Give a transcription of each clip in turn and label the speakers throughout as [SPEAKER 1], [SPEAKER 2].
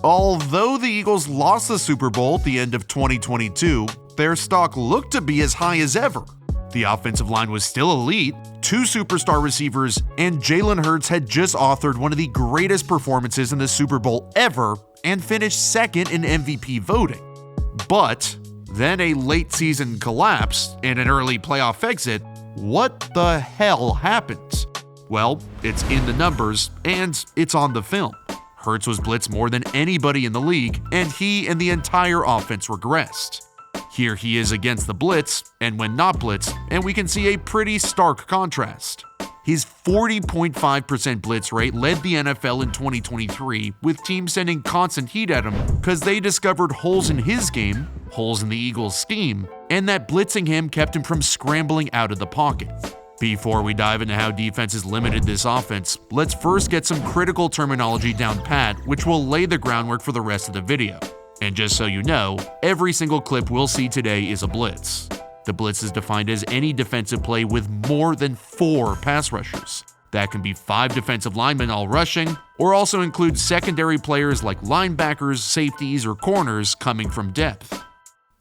[SPEAKER 1] Although the Eagles lost the Super Bowl at the end of 2022, their stock looked to be as high as ever. The offensive line was still elite, 2 superstar receivers, and Jalen Hurts had just authored one of the greatest performances in the Super Bowl ever and finished second in MVP voting. But then a late season collapse and an early playoff exit. What the hell happened? Well, it's in the numbers and it's on the film. Hurts was blitzed more than anybody in the league, and he and the entire offense regressed. Here he is against the blitz, and when not blitzed, and we can see a pretty stark contrast. His 40.5% blitz rate led the NFL in 2023, with teams sending constant heat at him because they discovered holes in his game, holes in the Eagles' scheme, and that blitzing him kept him from scrambling out of the pocket. Before we dive into how defenses limited this offense, let's first get some critical terminology down pat, which will lay the groundwork for the rest of the video. And just so you know, every single clip we'll see today is a blitz. The blitz is defined as any defensive play with more than 4 pass rushers. That can be 5 defensive linemen all rushing, or also include secondary players like linebackers, safeties, or corners coming from depth.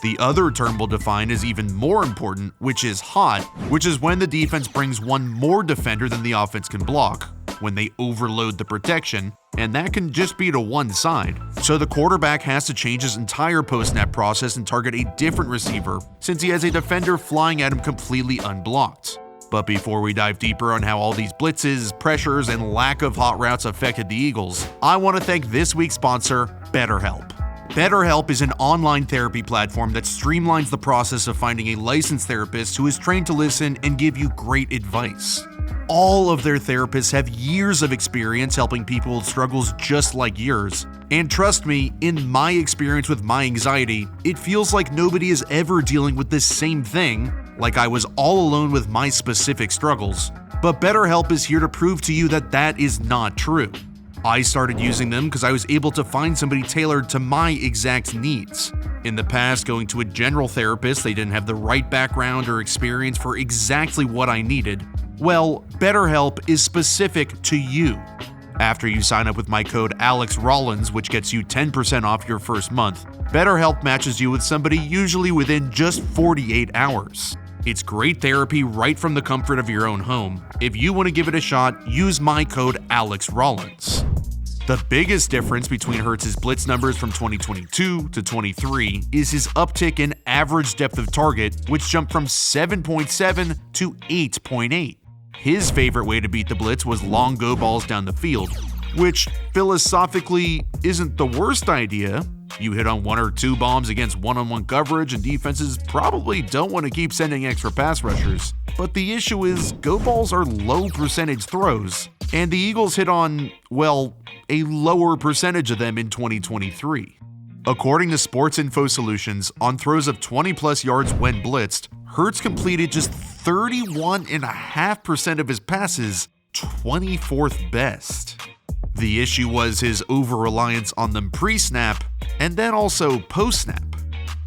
[SPEAKER 1] The other term we'll define is even more important, which is hot, which is when the defense brings one more defender than the offense can block, when they overload the protection, and that can just be to one side. So the quarterback has to change his entire post-snap process and target a different receiver since he has a defender flying at him completely unblocked. But before we dive deeper on how all these blitzes, pressures, and lack of hot routes affected the Eagles, I want to thank this week's sponsor, BetterHelp. BetterHelp is an online therapy platform that streamlines the process of finding a licensed therapist who is trained to listen and give you great advice. All of their therapists have years of experience helping people with struggles just like yours. And trust me, in my experience with my anxiety, it feels like nobody is ever dealing with the same thing, like I was all alone with my specific struggles. But BetterHelp is here to prove to you that that is not true. I started using them because I was able to find somebody tailored to my exact needs. In the past, going to a general therapist, they didn't have the right background or experience for exactly what I needed. Well, BetterHelp is specific to you. After you sign up with my code AlexRollins, which gets you 10% off your first month, BetterHelp matches you with somebody usually within just 48 hours. It's great therapy right from the comfort of your own home. If you want to give it a shot, use my code AlexRollins. The biggest difference between Hurts' blitz numbers from 2022 to 23 is his uptick in average depth of target, which jumped from 7.7 to 8.8. His favorite way to beat the blitz was long go balls down the field, which philosophically isn't the worst idea. You hit on 1 or 2 bombs against one-on-one coverage, and defenses probably don't want to keep sending extra pass rushers. But the issue is, go balls are low percentage throws, and the Eagles hit on, well, a lower percentage of them in 2023. According to Sports Info Solutions, on throws of 20-plus yards when blitzed, Hurts completed just 31.5% of his passes, 24th best. The issue was his over-reliance on them pre-snap, and then also post-snap.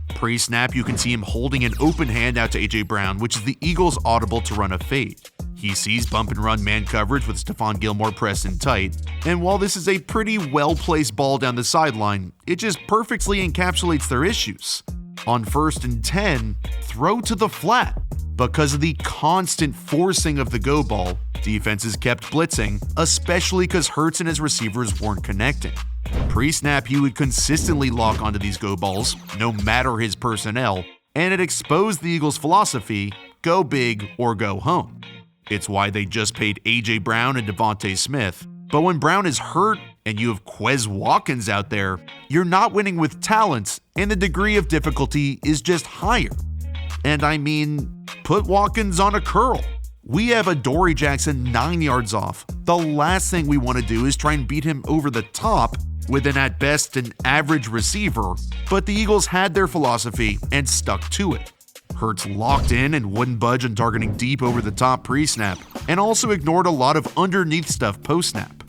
[SPEAKER 1] Pre-snap, you can see him holding an open hand out to A.J. Brown, which is the Eagles' audible to run a fade. He sees bump and run man coverage with Stephon Gilmore pressed in tight, and while this is a pretty well-placed ball down the sideline, it just perfectly encapsulates their issues. On 1st and 10, throw to the flat. Because of the constant forcing of the go ball, defenses kept blitzing, especially because Hurts and his receivers weren't connecting. Pre-snap, he would consistently lock onto these go balls, no matter his personnel, and it exposed the Eagles' philosophy, go big or go home. It's why they just paid A.J. Brown and Devontae Smith. But when Brown is hurt and you have Quez Watkins out there, you're not winning with talent, and the degree of difficulty is just higher. And I mean, put Watkins on a curl. We have Adoree Jackson 9 yards off. The last thing we want to do is try and beat him over the top with an at best an average receiver, but the Eagles had their philosophy and stuck to it. Hurts locked in and wouldn't budge on targeting deep over the top pre-snap, and also ignored a lot of underneath stuff post-snap.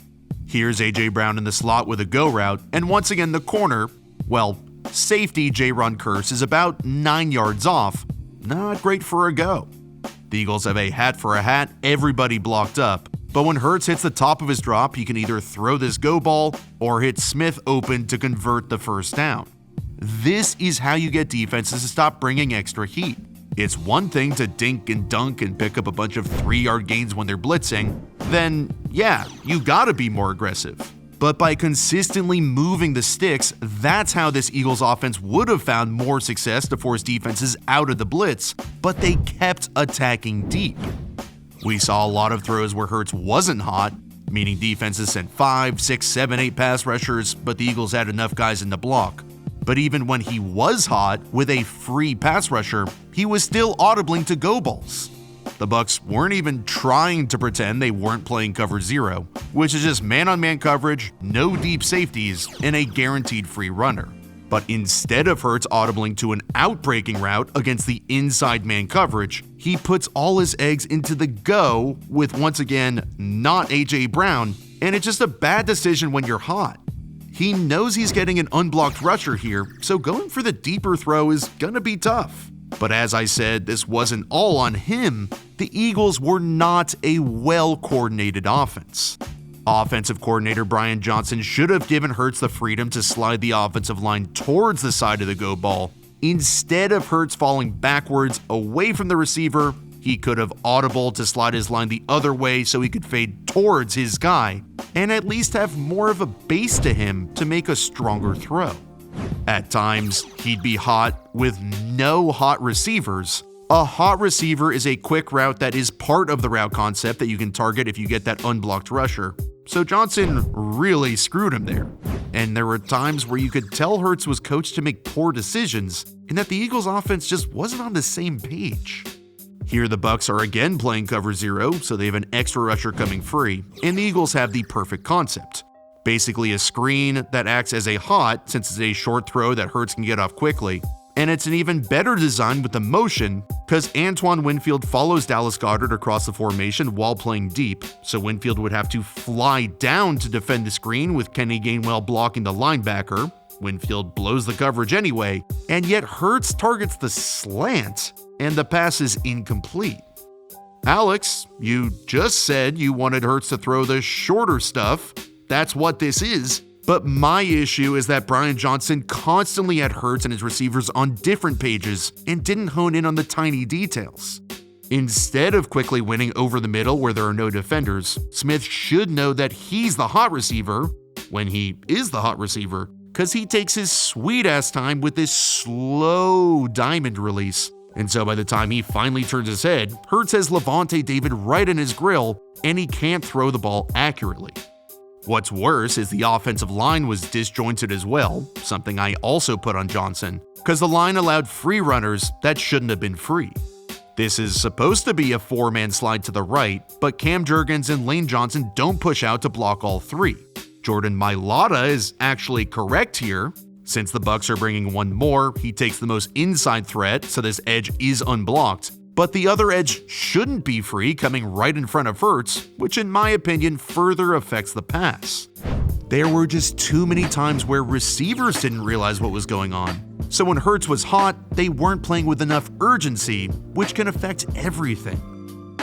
[SPEAKER 1] Here's A.J. Brown in the slot with a go route, and once again the corner, well, safety Jaron Kearse is about 9 yards off. Not great for a go. The Eagles have a hat for a hat, everybody blocked up. But when Hurts hits the top of his drop, he can either throw this go ball or hit Smith open to convert the first down. This is how you get defenses to stop bringing extra heat. It's one thing to dink and dunk and pick up a bunch of 3-yard gains when they're blitzing. Then, yeah, you gotta be more aggressive. But by consistently moving the sticks, that's how this Eagles offense would have found more success to force defenses out of the blitz, but they kept attacking deep. We saw a lot of throws where Hurts wasn't hot, meaning defenses sent 5, 6, 7, 8 pass rushers, but the Eagles had enough guys in the block. But even when he was hot with a free pass rusher, he was still audibling to go balls. The Bucs weren't even trying to pretend they weren't playing cover 0, which is just man-on-man coverage, no deep safeties, and a guaranteed free runner. But instead of Hurts audibling to an outbreaking route against the inside man coverage, he puts all his eggs into the go with, once again, not A.J. Brown, and it's just a bad decision when you're hot. He knows he's getting an unblocked rusher here, so going for the deeper throw is gonna be tough. But as I said, this wasn't all on him. The Eagles were not a well-coordinated offense. Offensive coordinator Brian Johnson should have given Hurts the freedom to slide the offensive line towards the side of the go ball. Instead of Hurts falling backwards away from the receiver, he could have audible to slide his line the other way so he could fade towards his guy, and at least have more of a base to him to make a stronger throw. At times, he'd be hot with no hot receivers. A hot receiver is a quick route that is part of the route concept that you can target if you get that unblocked rusher. So Johnson really screwed him there. And there were times where you could tell Hurts was coached to make poor decisions and that the Eagles offense just wasn't on the same page. Here the Bucs are again playing cover 0, so they have an extra rusher coming free, and the Eagles have the perfect concept. Basically a screen that acts as a hot since it's a short throw that Hurts can get off quickly. And it's an even better design with the motion because Antoine Winfield follows Dallas Goedert across the formation while playing deep, so Winfield would have to fly down to defend the screen with Kenny Gainwell blocking the linebacker. Winfield blows the coverage anyway, and yet Hurts targets the slant, and the pass is incomplete. Alex, you just said you wanted Hurts to throw the shorter stuff. That's what this is. But my issue is that Brian Johnson constantly had Hurts and his receivers on different pages and didn't hone in on the tiny details. Instead of quickly winning over the middle where there are no defenders, Smith should know that he's the hot receiver when he is the hot receiver, because he takes his sweet-ass time with this slow diamond release. And so by the time he finally turns his head, Hurts has Levante David right in his grill, and he can't throw the ball accurately. What's worse is the offensive line was disjointed as well, something I also put on Johnson, because the line allowed free runners that shouldn't have been free. This is supposed to be a 4-man slide to the right, but Cam Jurgens and Lane Johnson don't push out to block all 3. Jordan Mailata is actually correct here. Since the Bucs are bringing one more, he takes the most inside threat, so this edge is unblocked. But the other edge shouldn't be free, coming right in front of Hurts, which in my opinion further affects the pass. There were just too many times where receivers didn't realize what was going on. So when Hurts was hot, they weren't playing with enough urgency, which can affect everything.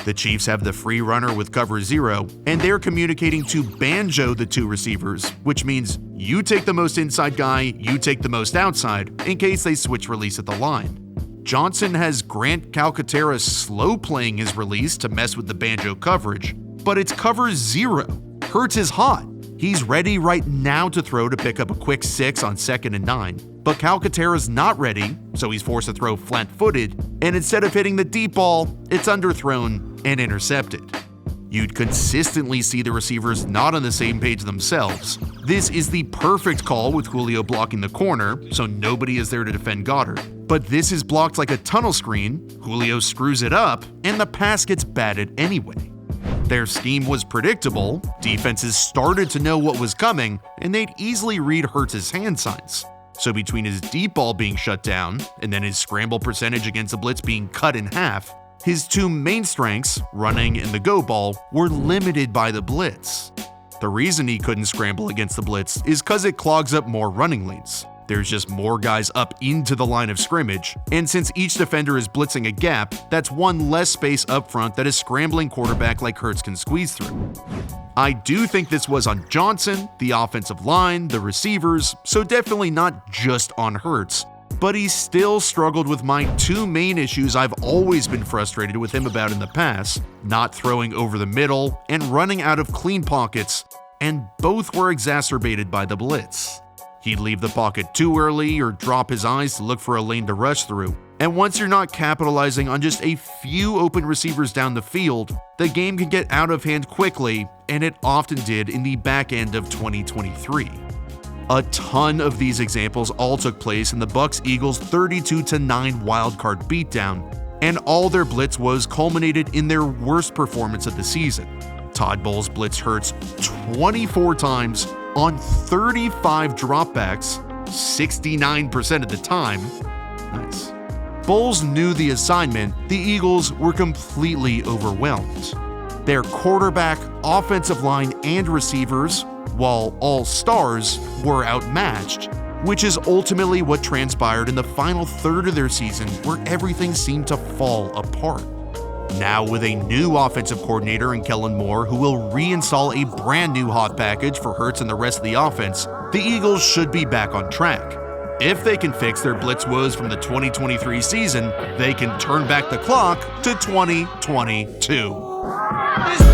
[SPEAKER 1] The Chiefs have the free runner with cover 0, and they're communicating to banjo the 2 receivers, which means you take the most inside guy, you take the most outside, in case they switch release at the line. Johnson has Grant Calcaterra slow playing his release to mess with the banjo coverage, but it's cover 0. Hurts is hot. He's ready right now to throw to pick up a quick 6 on 2nd and 9, but Calcaterra's not ready, so he's forced to throw flat-footed, and instead of hitting the deep ball, it's underthrown and intercepted. You'd consistently see the receivers not on the same page themselves. This is the perfect call with Julio blocking the corner, so nobody is there to defend Goedert. But this is blocked like a tunnel screen, Julio screws it up, and the pass gets batted anyway. Their scheme was predictable, defenses started to know what was coming, and they'd easily read Hurts' hand signs. So between his deep ball being shut down, and then his scramble percentage against the blitz being cut in half, his 2 main strengths, running and the go ball, were limited by the blitz. The reason he couldn't scramble against the blitz is because it clogs up more running lanes. There's just more guys up into the line of scrimmage, and since each defender is blitzing a gap, that's one less space up front that a scrambling quarterback like Hurts can squeeze through. I do think this was on Johnson, the offensive line, the receivers, so definitely not just on Hurts. But he still struggled with my two main issues I've always been frustrated with him about in the past: not throwing over the middle and running out of clean pockets, and both were exacerbated by the blitz. He'd leave the pocket too early or drop his eyes to look for a lane to rush through. And once you're not capitalizing on just a few open receivers down the field, the game can get out of hand quickly, and it often did in the back end of 2023. A ton of these examples all took place in the Bucs-Eagles 32-9 wildcard beatdown, and all their blitz woes culminated in their worst performance of the season. Todd Bowles blitzed Hurts 24 times on 35 dropbacks, 69% of the time. Nice. Bowles knew the assignment. The Eagles were completely overwhelmed. Their quarterback, offensive line, and receivers, while all stars, were outmatched, which is ultimately what transpired in the final third of their season, where everything seemed to fall apart. Now, with a new offensive coordinator in Kellen Moore, who will reinstall a brand new hot package for Hurts and the rest of the offense, the Eagles should be back on track. If they can fix their blitz woes from the 2023 season, they can turn back the clock to 2022.